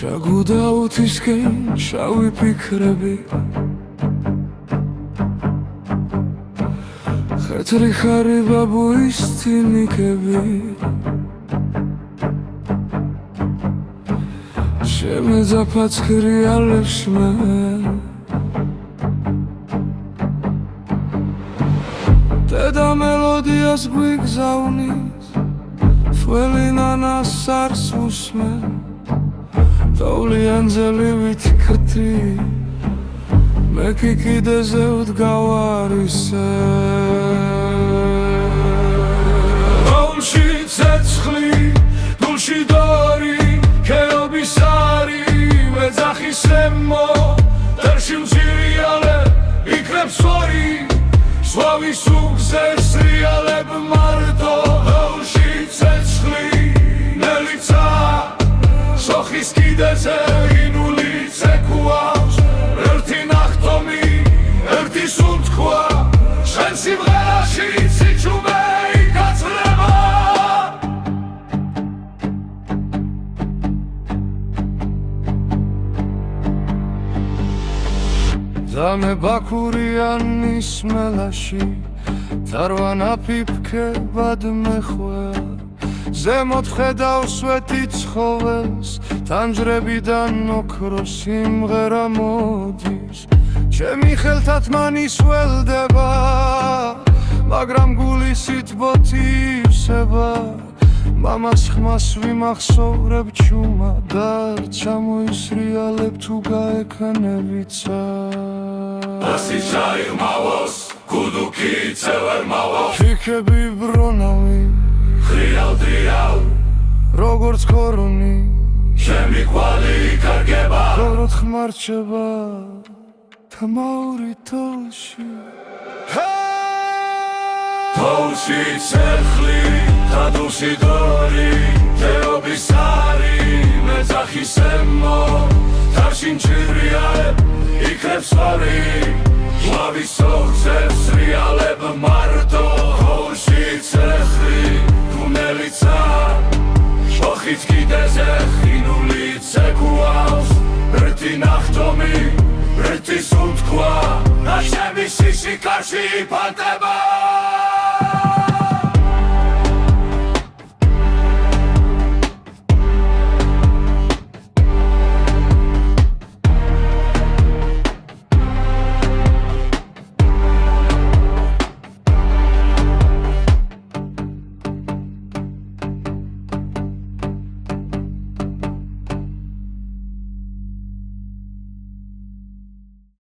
ჩაგუდა უთისკენ შავი ფიქრები ხეთრი ხარი ბაბუის თინიკები შემეძაფაცქრი ალებს მე დედა მელოდიას გვიგზავნის თველი ნანას არს უსმენ თოვლიანძელი ვითქრთი მე კი კიდეზე ვდგავარისე ოლში ცეცხლი გულში დორი ქეობის არი მეძახის ემო დერში მძირიალე იქნებს ორი სვავის უგზეს რიალებ მარტო ოლში ცეცხლი ნელიცა სოხის კიდეზე ინული ცეკუავს ერთი ნახტომი, ერთი სუნთქვა შენ სიმღერაში ციჩუმე იკაცრება ძამე ბაქურიანის მელაში თარვანა ფიფქებად მეხვეა ზემოთ ხედავ სვეტი ცხოველს თანჯრებიდან ოქრო სიმღერა მოდის ჩემი ხელთათ მანის ველდება მაგრამ გული სითბოთი ივსება მამას ხმას ვიმახსოვრებ ჩუმა და ჩამოისრიალებ თუ გაექნებიცა ასი ჩაირმავოს გუდუქი ცევერ მავავს ფიქები ბრონავი ხრიალ როგორც ქორონი ჩემი კვალი იკარგება როგორც ხმარჩება თამაური თოლში თოლში ცეცხლი თადულში დორი თეობის არი მეძახის ემო თარში მჭირიალებ იქნებს ორი ვლავის ოხზებს რიალებ მარტო თოლში ცეცხლი ნელიცა ოხის კიდეზე ხინული ცეკუავს ერთი ნახტომი ერთი სუნთქვა და ჩემი სიში კარში იფანტება